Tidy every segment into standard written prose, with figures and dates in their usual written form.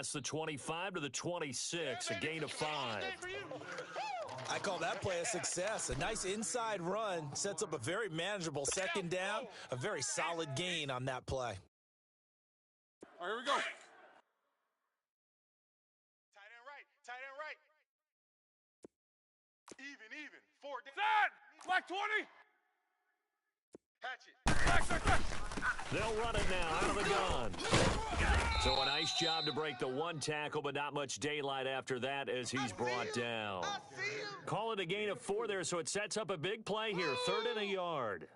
past the 25 to the 26, a gain of 5. I call that play a success. A nice inside run sets up a very manageable second down, a very solid gain on that play. All right, here we go. Tight end right. Even. 4 down. Set! Black 20! Hatchet. They'll run it now out of the gun. So a nice job to break the one tackle, but not much daylight after that as he's brought down. Call it a gain of 4 there, so it sets up a big play here. 3rd and a yard.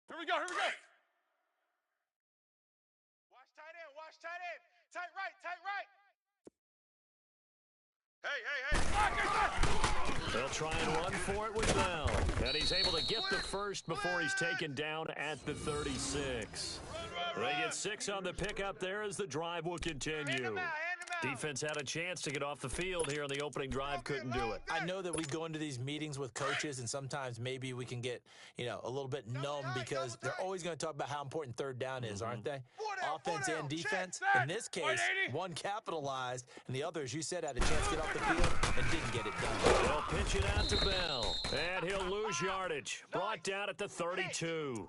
Here we go. Watch tight end. Tight right. Hey. They'll try and run for it with Bell. And he's able to get the first before he's taken down at the 36. They get 6 on the pickup there as the drive will continue. Defense had a chance to get off the field here in the opening drive, couldn't do it. I know that we go into these meetings with coaches, and sometimes maybe we can get, a little bit numb because they're always going to talk about how important 3rd down is, aren't they? Offense and defense. In this case, one capitalized, and the other, as you said, had a chance to get off the field and didn't get it done. They'll pitch it out to Bell, and he'll lose yardage. Brought down at the 32.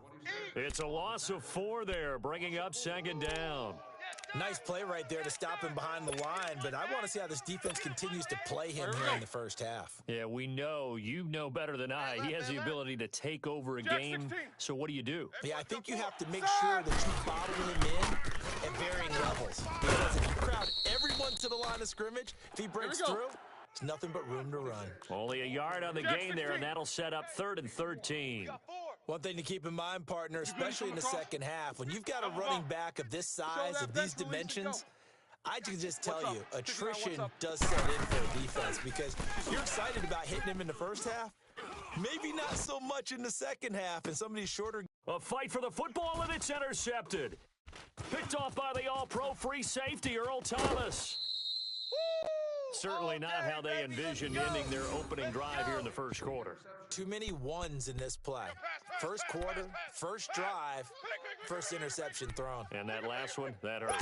It's a loss of 4 there, bringing up 2nd down. Nice play right there to stop him behind the line, but I want to see how this defense continues to play him here in the first half. Yeah, we know. You know better than I. He has the ability to take over a game, so what do you do? Yeah, I think you have to make sure that you bottle him in at varying levels. Because if you crowd everyone to the line of scrimmage, if he breaks through, it's nothing but room to run. Only a yard on the gain there, and that'll set up 3rd and 13. One thing to keep in mind, partner, especially in the second half, when you've got a running back of this size, of these dimensions, I can just tell you, attrition does set in for a defense because you're excited about hitting him in the first half, maybe not so much in the second half, and some of these shorter. A fight for the football, and it's intercepted. Picked off by the all-pro free safety, Earl Thomas. Certainly not how they envisioned ending their opening drive here in the first quarter. Too many ones in this play. First quarter, first drive, first interception thrown. And that last one, that hurts.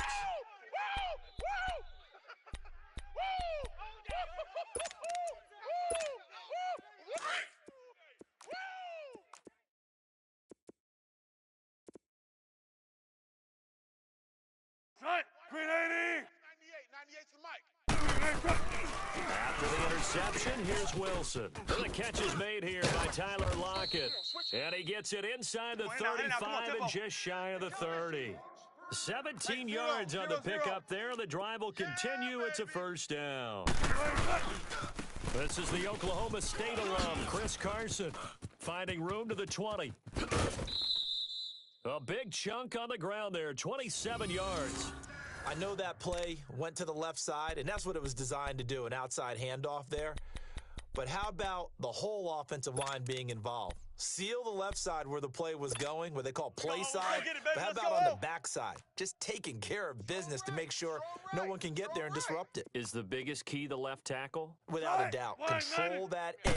Green 80! 98's the mic. After the interception, here's Wilson. The catch is made here by Tyler Lockett. And he gets it inside the 35 and just shy of the 30. 17 yards on the pickup there. The drive will continue. It's a first down. This is the Oklahoma State alum, Chris Carson, finding room to the 20. A big chunk on the ground there, 27 yards. I know that play went to the left side, and that's what it was designed to do, an outside handoff there. But how about the whole offensive line being involved? Seal the left side where the play was going, what they call play side. But how about on the back side? Just taking care of business to make sure no one can get there and disrupt it. Is the biggest key the left tackle? Without a doubt. Control that edge.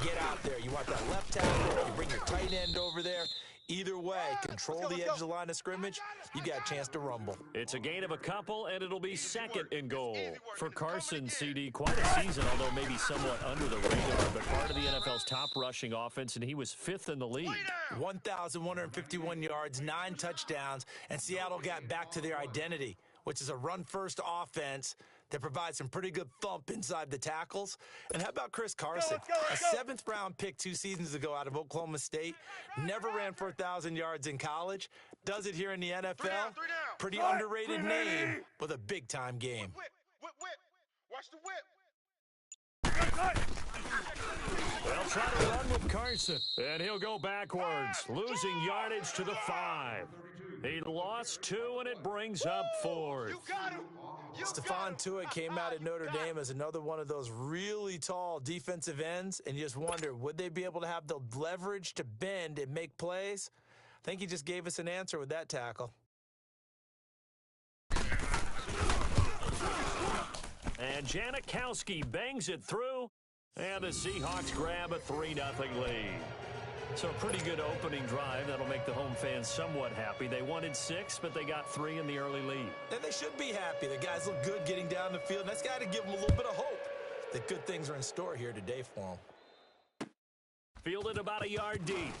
Get out there. You want that left tackle. You bring your tight end over there. Either way, control the edge of the line of scrimmage, you got a chance to rumble. It's a gain of a couple, and it'll be 2nd and goal. For Carson, CD, quite a season, although maybe somewhat under the radar, but part of the NFL's top rushing offense, and he was 5th in the league. 1,151 yards, 9 touchdowns, and Seattle got back to their identity, which is a run-first offense that provides some pretty good thump inside the tackles. And how about Chris Carson? A 7th-round pick 2 seasons ago out of Oklahoma State. Never ran for 1,000 yards in college. Does it here in the NFL. Pretty underrated name with a big-time game. Whip. Watch the whip. They'll try to run with Carson, and he'll go backwards, losing yardage to the 5. He lost 2, and it brings up 4th. You got him. Stephon Tuitt came out at Notre Dame as another one of those really tall defensive ends, and you just wonder, would they be able to have the leverage to bend and make plays? I think he just gave us an answer with that tackle. And Janikowski bangs it through, and the Seahawks grab a 3-0 lead. So a pretty good opening drive. That'll make the home fans somewhat happy. They wanted 6, but they got 3 in the early lead. And they should be happy. The guys look good getting down the field, and that's got to give them a little bit of hope that good things are in store here today for them. Fielded about a yard deep.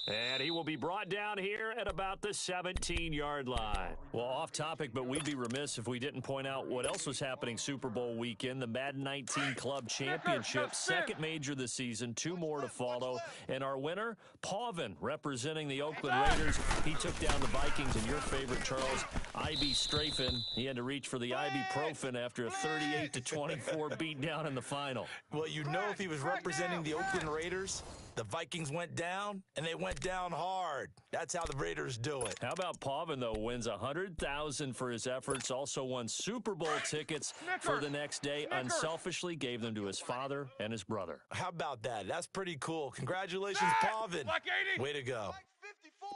And he will be brought down here at about the 17-yard line. Well, off topic, but we'd be remiss if we didn't point out what else was happening Super Bowl weekend. The Madden 19 Club Championship, second major this season, 2 more to follow. And our winner, Pauvin, representing the Oakland Raiders. He took down the Vikings, and your favorite, Charles, IB Strafen. He had to reach for the ibuprofen after a 38-24 beatdown in the final. Well, you know, if he was representing the Oakland Raiders, the Vikings went down, and they went down hard. That's how the Raiders do it. How about Pauvin, though, wins $100,000 for his efforts, also won Super Bowl tickets for the next day, unselfishly gave them to his father and his brother. How about that? That's pretty cool. Congratulations, Pauvin. Black 80. Way to go. Like 54.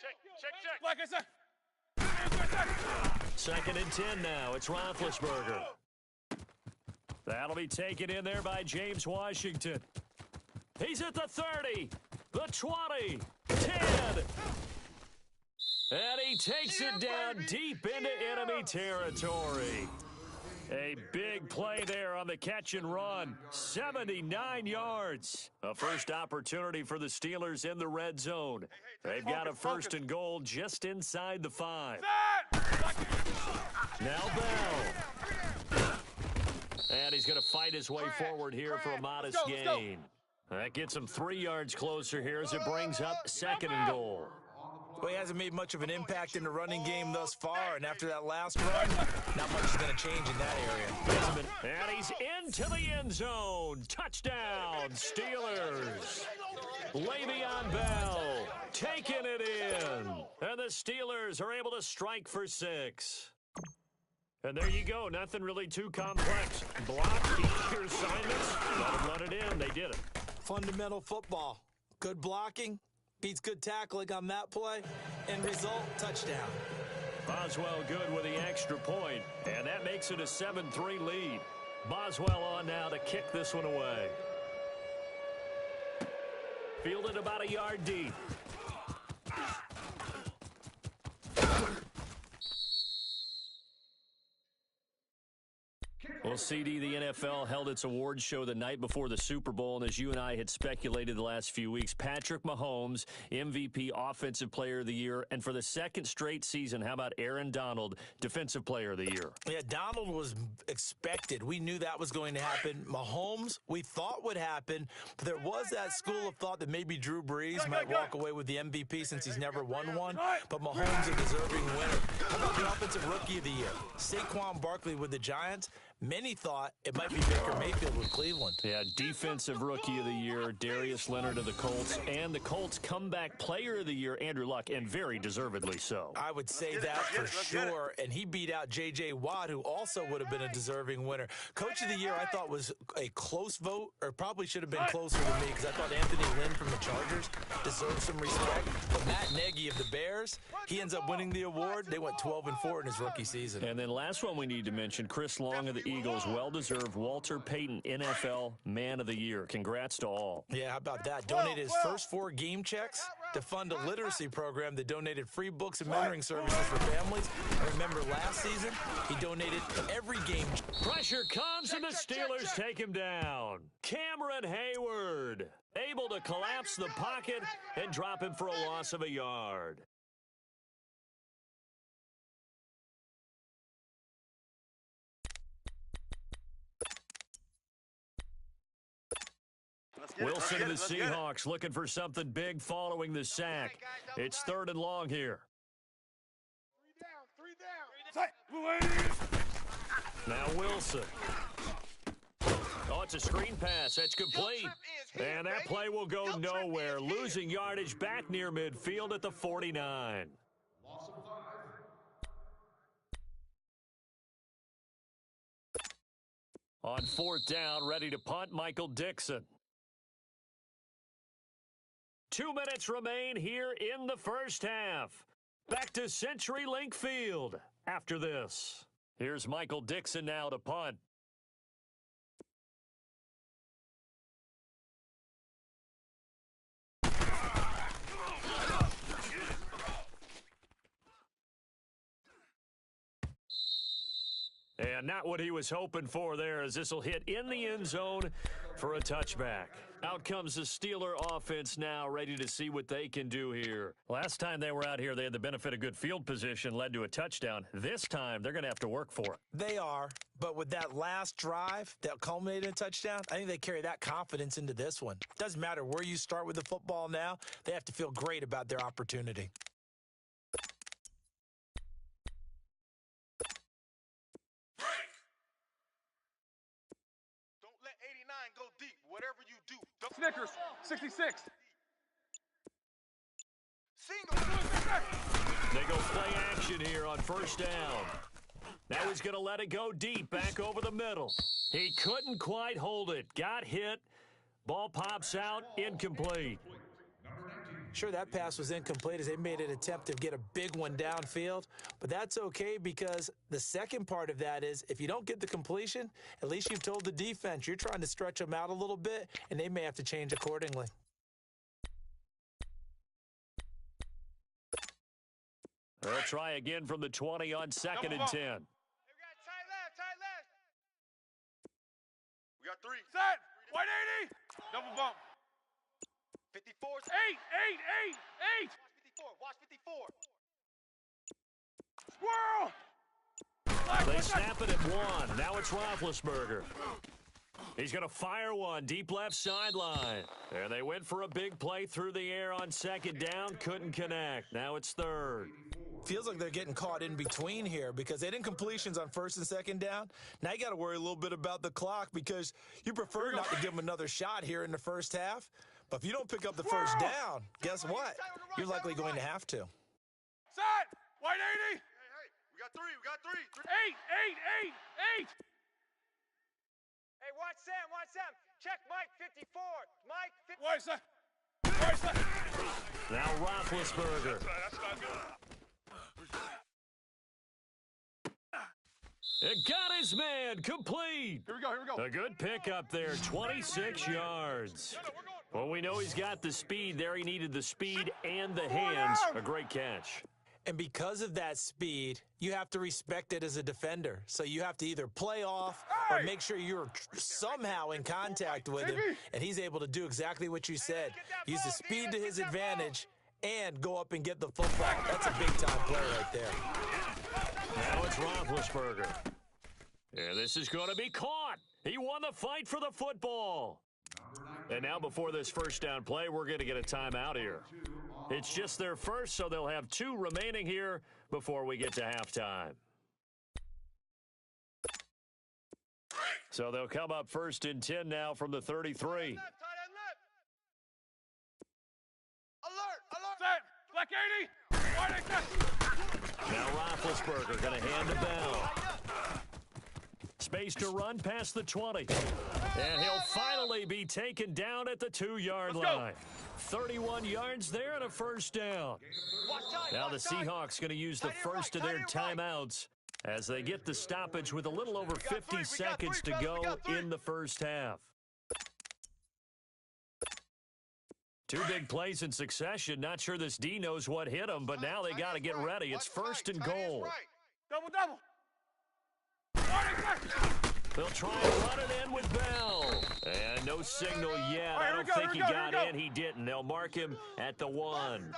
Check. Black I said. 2nd and 10 now. It's Roethlisberger. That'll be taken in there by James Washington. He's at the 30, the 20, 10. And he takes it down deep into enemy territory. A big play there on the catch and run. 79 yards. A first opportunity for the Steelers in the red zone. They've got a 1st and goal just inside the 5. Now Bell. And he's going to fight his way forward here for a modest gain. That gets him 3 yards closer here as it brings up 2nd and goal. Well, he hasn't made much of an impact in the running game thus far, and after that last run, not much is going to change in that area. And he's into the end zone. Touchdown, Steelers. Le'Veon Bell taking it in. And the Steelers are able to strike for 6. And there you go. Nothing really too complex. Block, keep your assignments, let them run it in. They did it. Fundamental football. Good blocking beats good tackling on that play. End result, touchdown. Boswell good with the extra point, and that makes it a 7-3 lead. Boswell on now to kick this one away. Fielded about a yard deep. Well, CD, the NFL held its awards show the night before the Super Bowl, and as you and I had speculated the last few weeks, Patrick Mahomes, MVP, Offensive Player of the Year, and for the 2nd straight season, how about Aaron Donald, Defensive Player of the Year? Yeah, Donald was expected. We knew that was going to happen. Mahomes, we thought would happen, but there was that school of thought that maybe Drew Brees might walk away with the MVP since he's never won one, but Mahomes a deserving winner. How about the Offensive Rookie of the Year? Saquon Barkley with the Giants. Many thought it might be Baker Mayfield with Cleveland. Yeah, Defensive Rookie of the Year, Darius Leonard of the Colts, and the Colts Comeback Player of the Year, Andrew Luck, and very deservedly so. I would say that for sure, and he beat out J.J. Watt, who also would have been a deserving winner. Coach of the Year, I thought was a close vote, or probably should have been closer to me, because I thought Anthony Lynn from the Chargers deserved some respect. But Matt Nagy of the Bears, he ends up winning the award. They went 12-4 in his rookie season. And then last one we need to mention, Chris Long of the Eagles, well-deserved Walter Payton NFL Man of the Year. Congrats to all. Yeah, how about that? Donated his first 4 game checks to fund a literacy program that donated free books and mentoring services for families. And remember, last season, he donated every game. Pressure comes, and the Steelers take him down. Cameron Hayward able to collapse the pocket and drop him for a loss of a yard. Wilson of the Seahawks looking for something big following the sack. It's 3rd and long here. 3 down. Now Wilson. Oh, it's a screen pass. That's complete. And that play will go nowhere. Losing yardage back near midfield at the 49. On 4th down, ready to punt, Michael Dixon. 2 minutes remain here in the first half. Back to CenturyLink Field after this. Here's Michael Dixon now to punt. And not what he was hoping for there, as this will hit in the end zone for a touchback. Out comes the Steeler offense now, ready to see what they can do here. Last time they were out here, they had the benefit of good field position, led to a touchdown. This time, they're going to have to work for it. They are, but with that last drive that culminated in a touchdown, I think they carry that confidence into this one. Doesn't matter where you start with the football now, they have to feel great about their opportunity. Go deep, whatever you do. Snickers, 66. Single. They go play action here on first down. Now he's going to let it go deep, back over the middle. He couldn't quite hold it. Got hit. Ball pops out, incomplete. Sure, that pass was incomplete as they made an attempt to get a big one downfield, but that's okay because the second part of that is if you don't get the completion, at least you've told the defense you're trying to stretch them out a little bit, and they may have to change accordingly. They'll try again from the 20 on 2nd and 10. We got tight left. We got 3. Set. 180. Double bump. 54. 8. Watch 54. Squirrel. They snap it at 1. Now it's Roethlisberger. He's going to fire one deep left sideline. There they went for a big play through the air on 2nd down. Couldn't connect. Now it's 3rd. Feels like they're getting caught in between here because they didn't completions on 1st and 2nd down. Now you got to worry a little bit about the clock because you prefer not to give them another shot here in the first half. But if you don't pick up the first down, guess what? You're likely going to have to. Set. 180. Hey, we got 3. 8. Hey, watch Sam. Check Mike 54. Mike 54. Why, sir? Now Roethlisberger. That's not good. It got his man complete. Here we go. A good pickup there, 26 yards. Well, we know he's got the speed there. He needed the speed and the hands. A great catch. And because of that speed, you have to respect it as a defender. So you have to either play off or make sure you're somehow in contact with him, and he's able to do exactly what you said. Use the speed to his advantage and go up and get the football. That's a big-time play right there. Now it's Roethlisberger. And this is going to be caught. He won the fight for the football. And now before this first down play, we're going to get a timeout here. It's just their first, so they'll have 2 remaining here before we get to halftime. So they'll come up 1st and 10 now from the 33. Tight end left. Alert. Set. Black 80. Wide catch. Now Roethlisberger going to hand the ball. Space to run past the 20. And he'll finally be taken down at the 2-yard line. 31 yards there and a first down. Now the Seahawks going to use the first of their timeouts as they get the stoppage with a little over 50 seconds to go in the first half. 2 big plays in succession. Not sure this D knows what hit him, but now they got to get ready. It's 1st and goal. Double. They'll try and run it in with Bell. And no signal yet. I don't think he got in. He didn't. They'll mark him at the 1.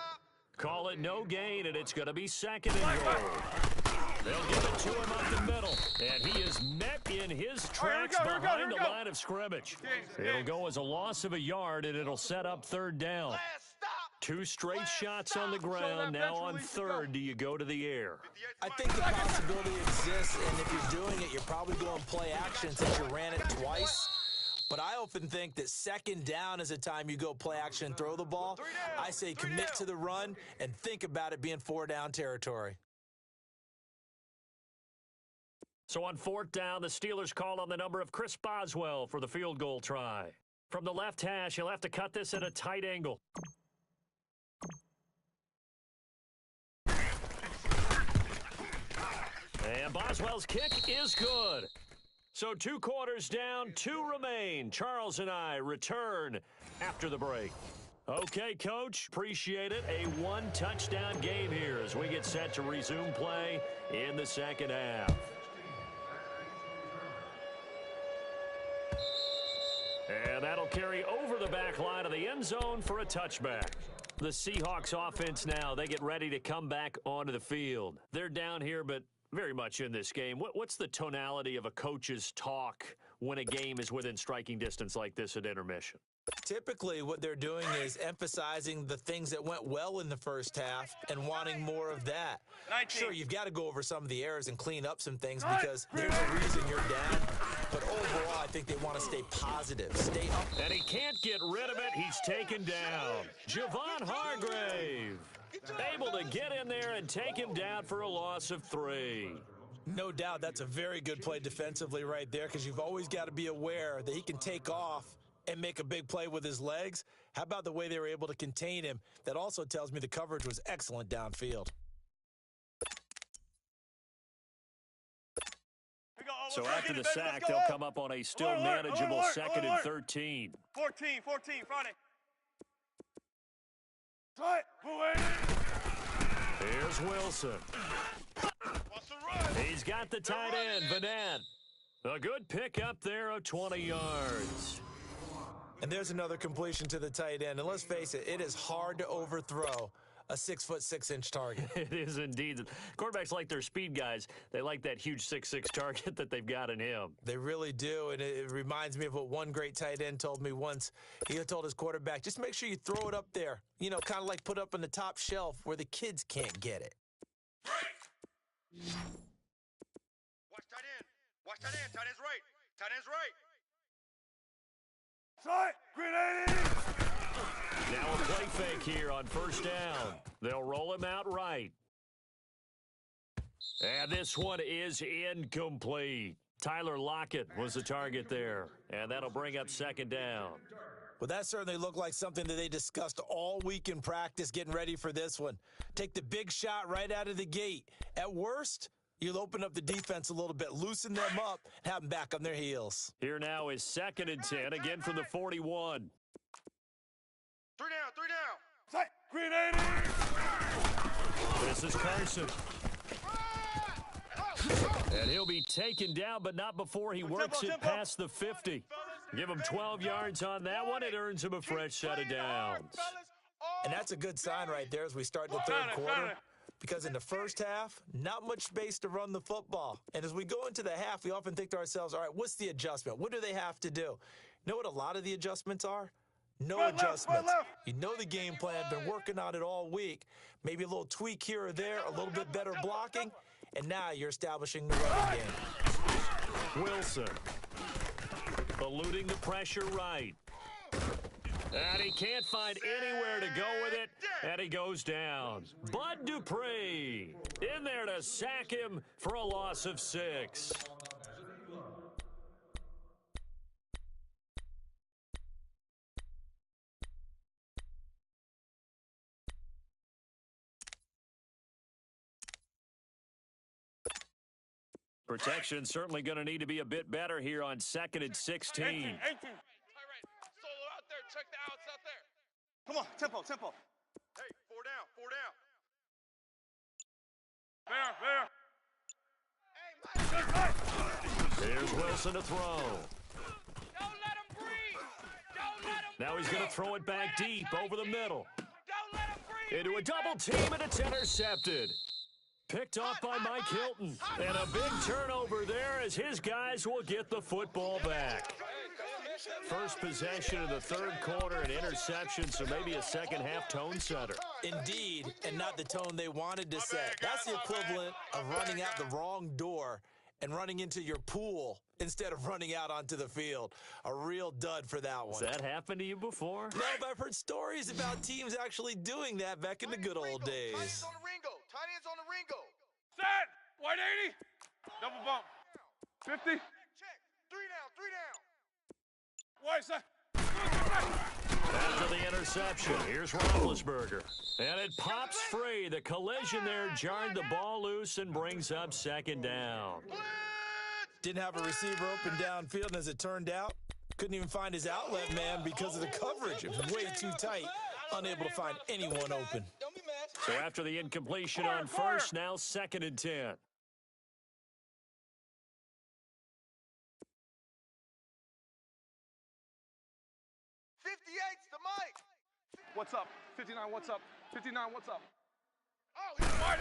Call it no gain, and it's going to be 2nd and goal. They'll give it to him up the middle. And he is met in his tracks behind the line of scrimmage. It'll go as a loss of a yard, and it'll set up 3rd down. 2 straight shots on the ground. Now on 3rd, do you go to the air? I think the possibility exists, and if you're doing it, you're probably going play action since you ran it twice. But I often think that 2nd down is a time you go play action and throw the ball. I say commit to the run and think about it being 4-down territory. So on 4th down, the Steelers call on the number of Chris Boswell for the field goal try. From the left hash, he'll have to cut this at a tight angle. And Boswell's kick is good. So 2 quarters down, 2 remain. Charles and I return after the break. Okay, Coach, appreciate it. A 1-touchdown game here as we get set to resume play in the second half. And that'll carry over the back line of the end zone for a touchback. The Seahawks offense now, they get ready to come back onto the field. They're down here, but very much in this game. What's the tonality of a coach's talk when a game is within striking distance like this at intermission? Typically, what they're doing is emphasizing the things that went well in the first half and wanting more of that. 19. Sure, you've got to go over some of the errors and clean up some things because there's a reason you're down. But overall, I think they want to stay positive, stay up. And he can't get rid of it. He's taken down. Javon Hargrave able to get in there and take him down for a loss of 3. No doubt that's a very good play defensively right there because you've always got to be aware that he can take off and make a big play with his legs. How about the way they were able to contain him? That also tells me the coverage was excellent downfield. So after the sack, they'll come up on a still manageable 2nd and 13. 14, Friday. Try it. Here's Wilson. He's got the tight end, Vanette. A good pick up there of 20 yards. And there's another completion to the tight end. And let's face it, it is hard to overthrow a 6'6" target. It is indeed. Quarterbacks like their speed guys. They like that huge 6'6" target that they've got in him. They really do, and it reminds me of what one great tight end told me once. He told his quarterback, just make sure you throw it up there. You know, kind of like put up on the top shelf where the kids can't get it. Watch tight end. Watch tight end. Tight end's right. Tight end's right. Try it. Grenade. Now a play fake here on first down. They'll roll him out right. And this one is incomplete. Tyler Lockett was the target there. And that'll bring up 2nd down. Well, that certainly looked like something that they discussed all week in practice getting ready for this one. Take the big shot right out of the gate. At worst, you'll open up the defense a little bit, loosen them up, and have them back on their heels. Here now is 2nd and 10, again from the 41. 3 down. Tight. Grenade. This is Carson. And he'll be taken down, but not before he works it past the 50. Give him 12 yards on that one. It earns him a fresh set of downs. And that's a good sign right there as we start the third quarter. Because in the first half, not much space to run the football. And as we go into the half, we often think to ourselves, all right, what's the adjustment? What do they have to do? You know what a lot of the adjustments are? No adjustments. You know the game plan, been working on it all week. Maybe a little tweak here or there, a little bit better blocking, and now you're establishing the running game. Wilson eluding the pressure right. And he can't find anywhere to go with it, and he goes down. Bud Dupree in there to sack him for a loss of 6. Protection certainly going to need to be a bit better here on 2nd and 16. 18. Solo out there. Check the outs out there. Come on. Tempo. Hey, 4 down. There. Here's Wilson to throw. Don't let him breathe. Now he's going to throw it back deep over the middle. Don't let him breathe. Into a double team, and it's intercepted. Picked off by Mike Hilton. And a big turnover there as his guys will get the football back. First possession of the third quarter, an interception, so maybe a second-half tone setter. Indeed, and not the tone they wanted to set. That's the equivalent of running out the wrong door and running into your pool instead of running out onto the field. A real dud for that one. Has that happened to you before? No, but I've heard stories about teams actually doing that back in the good old days. Tight ends on the Ringo. Set. White 80. Double bump. 50. Check. 3 down. White side. After the interception, here's Roethlisberger. And it pops free. The collision there jarred the ball loose and brings up 2nd down. Didn't have a receiver open downfield, and as it turned out, couldn't even find his outlet man because of the coverage. It was way too tight, unable to find anyone open. So after the incompletion on first, now 2nd and 10. 58's the mic. What's up? 59, what's up? 59, what's up? Oh, he's wide.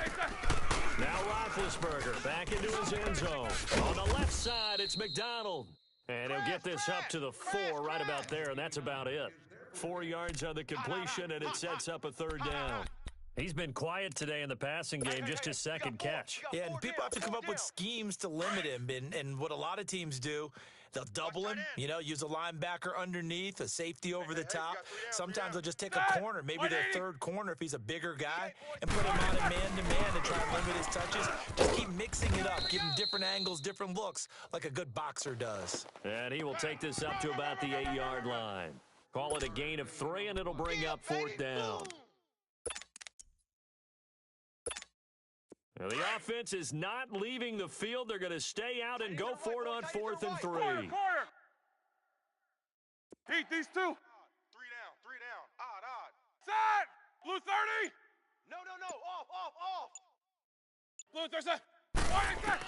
Now Roethlisberger back into his end zone. On the left side, it's McDonald. And he'll get this up to the 4 right about there, and that's about it. 4 yards on the completion, and it sets up a third down. He's been quiet today in the passing game, just his second catch. Yeah, and people have to come up with schemes to limit him. And what a lot of teams do, they'll double him, use a linebacker underneath, a safety over the top. Sometimes they'll just take a corner, maybe their third corner if he's a bigger guy, and put him on a man-to-man to try and limit his touches. Just keep mixing it up, give him different angles, different looks, like a good boxer does. And he will take this up to about the 8-yard line. Call it a gain of 3, and it'll bring up 4th down. Now, the offense is not leaving the field. They're going to stay out and go for it on 4th and 3. Corner. Heat, these 2. 3 down. Odd. Set! Blue 30! No. Off. Blue 30, set. Wide, set.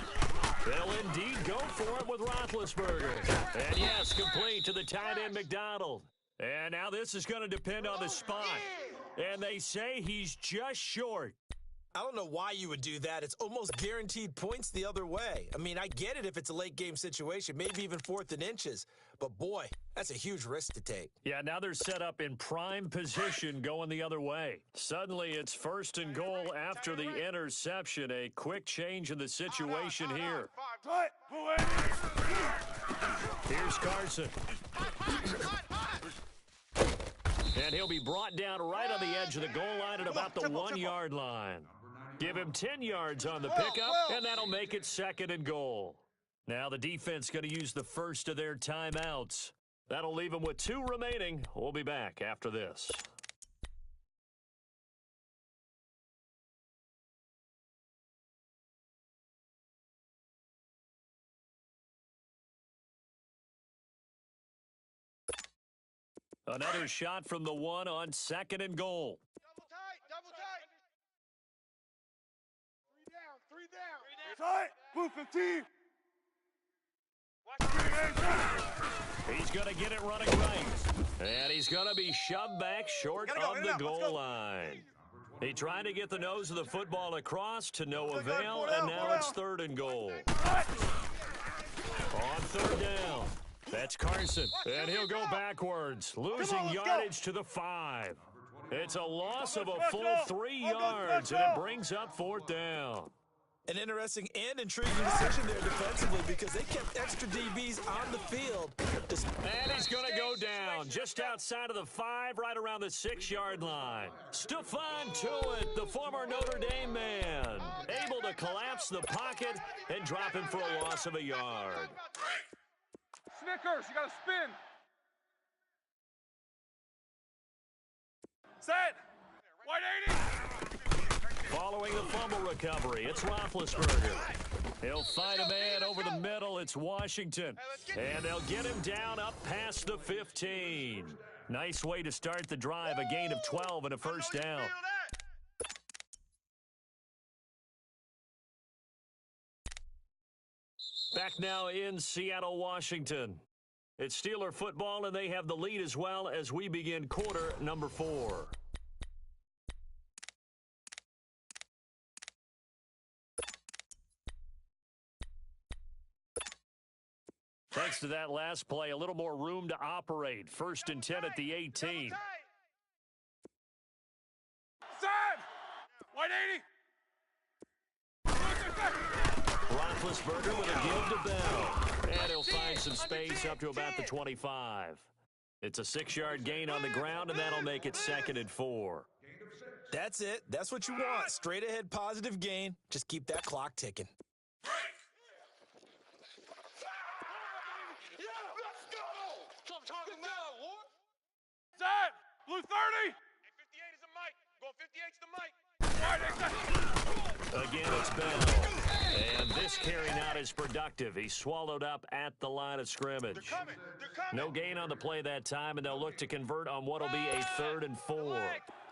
They'll indeed go for it with Roethlisberger. And yes, complete to the tight end McDonald. And now this is going to depend on the spot. And they say he's just short. I don't know why you would do that. It's almost guaranteed points the other way. I mean, I get it if it's a late-game situation, maybe even 4th and inches. But, boy, that's a huge risk to take. Yeah, now they're set up in prime position going the other way. Suddenly, it's 1st and goal after the interception. A quick change in the situation here. Here's Carson. And he'll be brought down right on the edge of the goal line at about the 1-yard line. Give him 10 yards on the pickup, and that'll make it 2nd and goal. Now the defense going to use the first of their timeouts. That'll leave them with 2 remaining. We'll be back after this. Another shot from the 1 on 2nd and goal. Double tight. 3 down. Tight! Blue 15! He's going to get it running right. And he's going to be shoved back short of the goal line. He tried to get the nose of the football across to no avail, and now it's 3rd and goal. On 3rd down, that's Carson, and he'll go backwards, losing yardage to the 5. It's a loss of a full 3 yards, and it brings up 4th down. An interesting and intriguing decision there defensively because they kept extra DBs on the field. And he's going to go down just outside of the 5, right around the 6-yard line. Stephon Tuitt, the former Notre Dame man, able to collapse the pocket and drop him for a loss of a yard. Snickers, you got to spin. Set. Wide 80. Following the fumble recovery, it's Roethlisberger. He'll find a man over the middle. It's Washington. And they'll get him down up past the 15. Nice way to start the drive, a gain of 12 and a 1st down. Back now in Seattle, Washington. It's Steeler football, and they have the lead as well as we begin quarter number 4. Thanks to that last play, a little more room to operate. 1st and 10 at the 18. Set! Wide 80. Roethlisberger with a give to Bell. And he'll find some space up to about the 25. It's a 6-yard gain on the ground, and that'll make it 2nd and 4. That's it. That's what you want. Straight ahead positive gain. Just keep that clock ticking. Set! Blue 30! Hey, 58 is the mic. Go 58's the mic. Again, it's Bell. And this carry not as productive. He's swallowed up at the line of scrimmage. They're coming. No gain on the play that time, and they'll look to convert on what will be a 3rd and 4.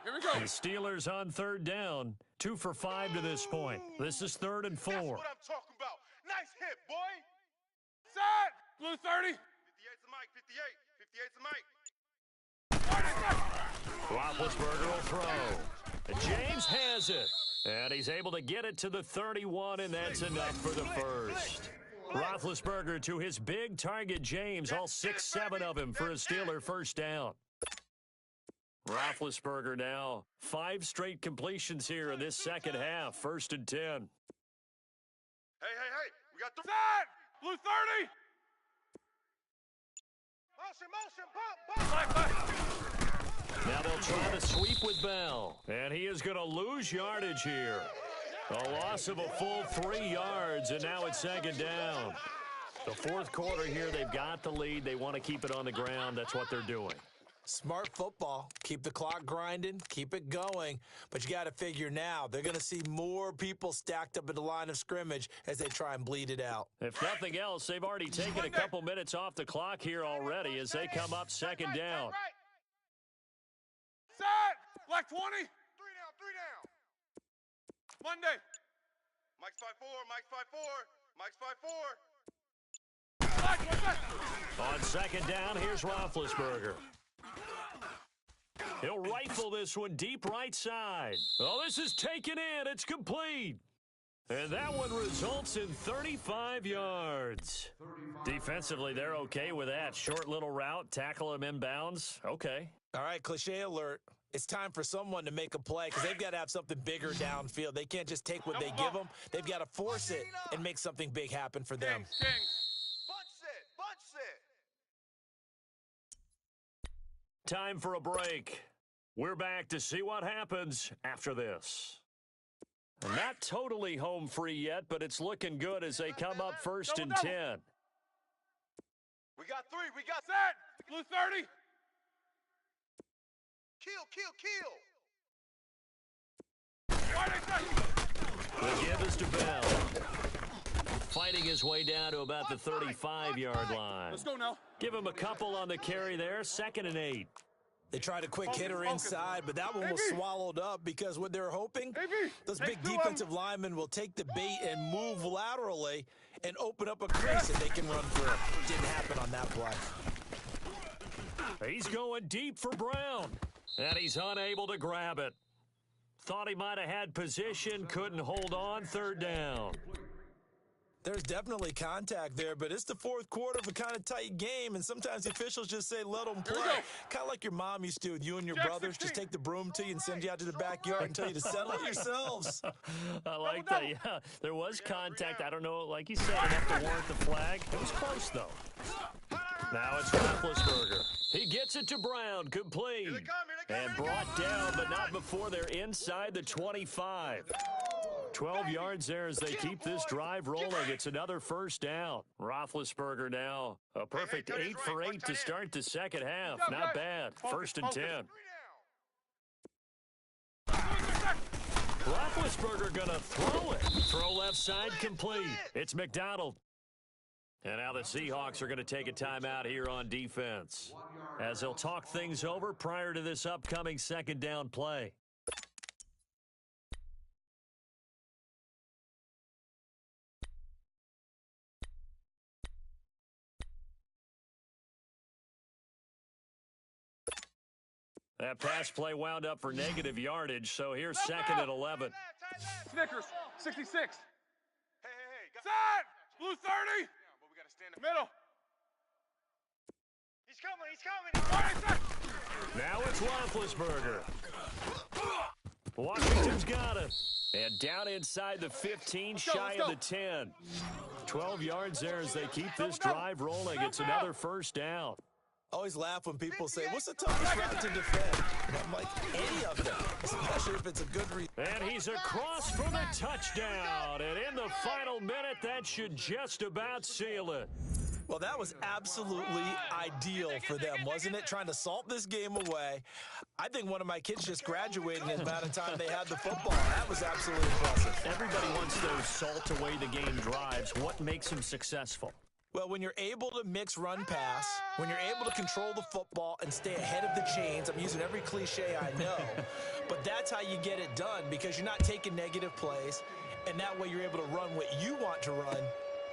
Here we go. The Steelers on 3rd down. 2 for 5 to this point. This is 3rd and 4. That's what I'm talking about. Nice hit, boy. Set! Blue 30. 58's the mic. 58. 58's the mic. Roethlisberger will throw. James has it. And he's able to get it to the 31, and that's enough for the first. Roethlisberger to his big target, James, all 6-7 of him for a Steeler first down. Roethlisberger now 5 straight completions here in this second half, 1st and 10. Hey, we got the set! Blue 30! Motion, Now they'll try to sweep with Bell, and he is going to lose yardage here. A loss of a full 3 yards, and now it's 2nd down. The 4th quarter here, they've got the lead. They want to keep it on the ground. That's what they're doing. Smart football. Keep the clock grinding. Keep it going. But you got to figure now, they're going to see more people stacked up at the line of scrimmage as they try and bleed it out. If nothing else, they've already taken a couple minutes off the clock here already as they come up 2nd down. set! Black 20! 3 down. Monday. Mike's 5-4, Mike's 5-4, Mike's 5-4. On 2nd down, here's Roethlisberger. He'll rifle this one deep right side. Oh, this is taken in. It's complete. And that one results in 35 yards. Defensively, they're okay with that. Short little route, tackle him inbounds. Okay. All right, cliche alert. It's time for someone to make a play because they've got to have something bigger downfield. They can't just take what they give them. They've got to force it and make something big happen for them. Bunch set. Time for a break. We're back to see what happens after this. Not totally home free yet, but it's looking good as they come up 1st and 10. We got 3, we got set! Blue 30! Kill! The give is to Bell. Fighting his way down to about the 35-yard line. Let's go now. Give him a couple on the carry there, 2nd and 8. They tried a quick hitter inside, but that one was swallowed up because what they're hoping, those big defensive linemen will take the bait and move laterally and open up a crease that they can run through. Didn't happen on that play. He's going deep for Brown, and he's unable to grab it. Thought he might have had position, couldn't hold on, 3rd down. There's definitely contact there, but it's the 4th quarter of a kind of tight game, and sometimes the officials just say, let them play. Kind of like your mom used to with you and your brothers. Just take the broom to you and send you out to the backyard and tell you to settle it yourselves. I like that, yeah. There was contact. I don't know, like you said, enough to warrant the flag. It was close, though. Now it's Roethlisberger. He gets it to Brown, complete. And brought down, but not before they're inside the 25. 12 yards there as they keep this drive rolling. It's another 1st down. Roethlisberger now a perfect 8 for 8 to start the second half. Not bad. 1st and 10. Roethlisberger going to throw it. Throw left side complete. It's McDonald. And now the Seahawks are going to take a timeout here on defense as they'll talk things over prior to this upcoming 2nd down play. That pass play wound up for negative yardage, so here's 2nd and 11. Snickers, 66. Hey. Set! Blue 30! But we got to stand in the middle. He's coming. Now it's Roethlisberger. Washington's got it. And down inside the 15, shy of the 10. 12 yards there as they keep this drive rolling. It's another 1st down. Always laugh when people say, what's the toughest route to defend? And I'm like, any of them, especially if it's a good read. And he's across for the touchdown. And in the final minute, that should just about seal it. Well, that was absolutely ideal for them, wasn't it? Trying to salt this game away. I think one of my kids just graduated in the amount of time they had the football. That was absolutely impressive. Everybody wants those salt away the game drives. What makes them successful? Well, when you're able to mix run-pass, when you're able to control the football and stay ahead of the chains, I'm using every cliche I know, but that's how you get it done because you're not taking negative plays, and that way you're able to run what you want to run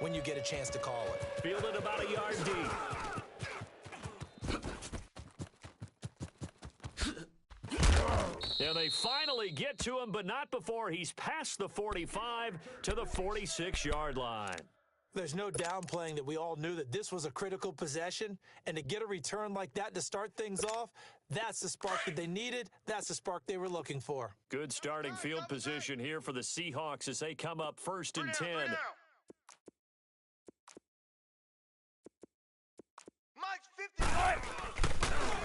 when you get a chance to call it. Fielded about a yard deep. they finally get to him, but not before he's past the 45 to the 46-yard line. There's no downplaying that we all knew that this was a critical possession, and to get a return like that to start things off, that's the spark that they needed. That's the spark they were looking for. Good starting field position here for the Seahawks as they come up 1st and 10. Mike's 55.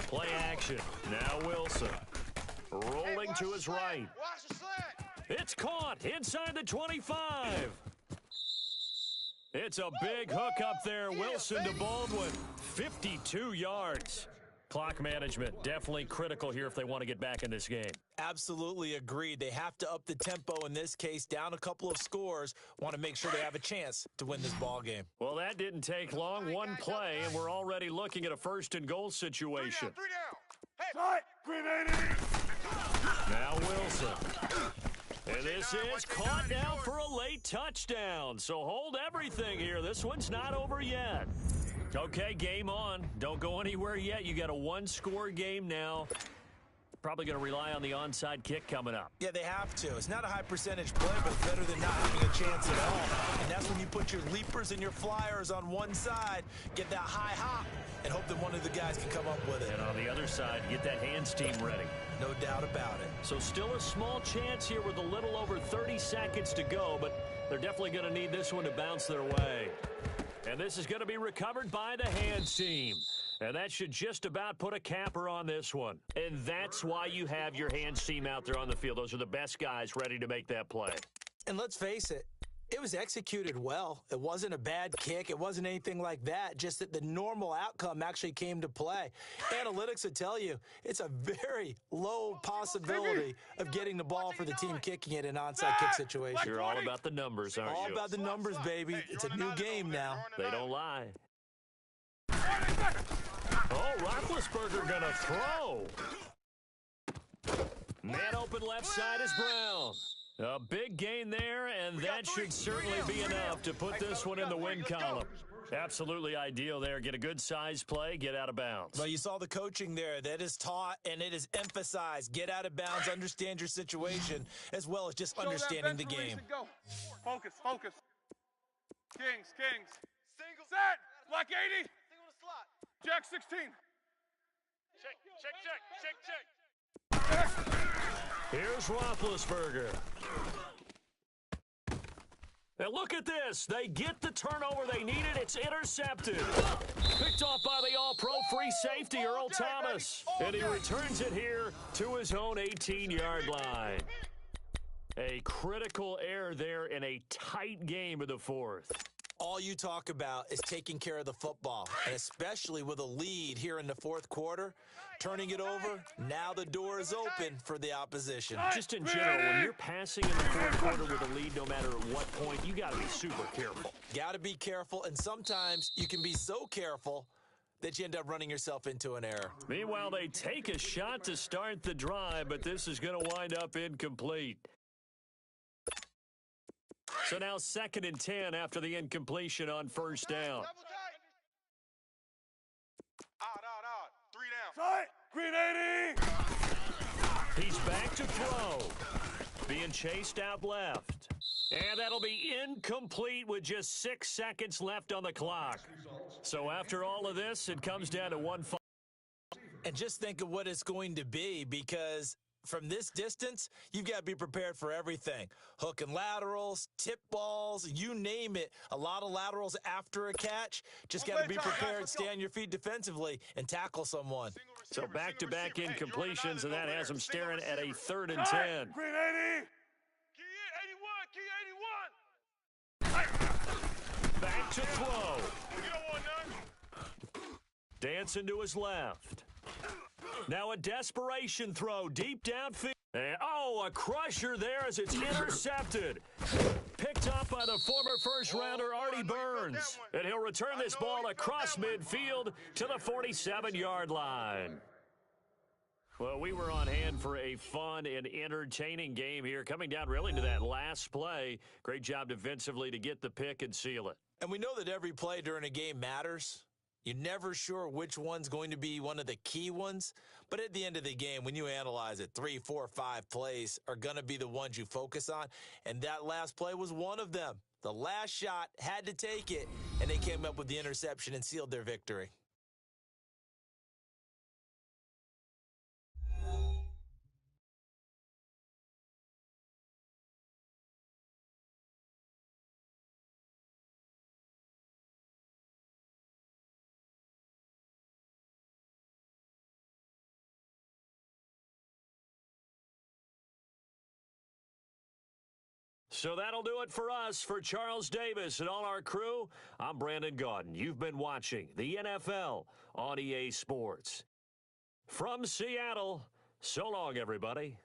Play action. Now Wilson. Rolling to his right. Watch the slant. It's caught inside the 25. It's a big hook up there. Wilson to Baldwin. 52 yards. Clock management definitely critical here if they want to get back in this game. Absolutely agreed. They have to up the tempo in this case, down a couple of scores, want to make sure they have a chance to win this ball game. Well, that didn't take long. One play, and we're already looking at a 1st and goal situation. Three down. Hey, Green 80. Now Wilson. And this is caught now for a late touchdown. So hold everything here. This one's not over yet. Okay, game on. Don't go anywhere yet. You got a one-score game now. Probably going to rely on the onside kick coming up. Yeah, they have to. It's not a high percentage play, but it's better than not having a chance at all. And that's when you put your leapers and your flyers on one side, get that high hop, and hope that one of the guys can come up with it. And on the other side, get that hands team ready. No doubt about it. So still a small chance here with a little over 30 seconds to go, but they're definitely going to need this one to bounce their way. And this is going to be recovered by the hands team. And that should just about put a capper on this one. And that's why you have your hands team out there on the field. Those are the best guys ready to make that play. And let's face it, it was executed well. It wasn't a bad kick. It wasn't anything like that. Just that the normal outcome actually came to play. Analytics would tell you it's a very low possibility of getting the ball for the team kicking it in an onside kick situation. You're all about the numbers, aren't you? All about the numbers, baby. It's a new game now. They don't lie. Oh, Roethlisberger going to throw. Man open left side is Brown. A big gain there, and that should certainly be enough to put this one in the win column. Absolutely ideal there. Get a good size play, get out of bounds. Well, you saw the coaching there. That is taught and it is emphasized. Get out of bounds, understand your situation, as well as just understanding the game. Focus, focus. Kings. Single. Set. Black 80. Single the slot. Jack 16. Check. Here's Roethlisberger. And look at this. They get the turnover they needed. It's intercepted. Picked off by the all-pro free safety, Earl Thomas. And he returns it here to his own 18-yard line. A critical error there in a tight game of the fourth. All you talk about is taking care of the football, and especially with a lead here in the fourth quarter, turning it over, now the door is open for the opposition. Just in general, when you're passing in the fourth quarter with a lead, no matter at what point, you got to be super careful. Got to be careful, and sometimes you can be so careful that you end up running yourself into an error. Meanwhile, they take a shot to start the drive, but this is going to wind up incomplete. So now 2nd and 10 after the incompletion on first down. Out. 3 down. Green 80. He's back to throw. Being chased out left. And that'll be incomplete with just 6 seconds left on the clock. So after all of this, it comes down to 1 5. And just think of what it's going to be, because from this distance, you've got to be prepared for everything. Hook and laterals, tip balls, you name it. A lot of laterals after a catch. Just got to be prepared, stay on your feet defensively, and tackle someone. So back-to-back incompletions, and that has them staring at a 3rd and 10. Green 80. Key 81. Back to throw. Dancing to his left. Now a desperation throw deep downfield. And, a crusher there as it's intercepted. Picked up by the former first-rounder Artie Burns. And he'll return this ball across midfield to the 47-yard line. Well, we were on hand for a fun and entertaining game here. Coming down really to that last play. Great job defensively to get the pick and seal it. And we know that every play during a game matters. You're never sure which one's going to be one of the key ones, but at the end of the game, when you analyze it, 3, 4, 5 plays are going to be the ones you focus on, and that last play was one of them. The last shot had to take it, and they came up with the interception and sealed their victory. So that'll do it for us. For Charles Davis and all our crew, I'm Brandon Gaudin. You've been watching the NFL on EA Sports. From Seattle, so long, everybody.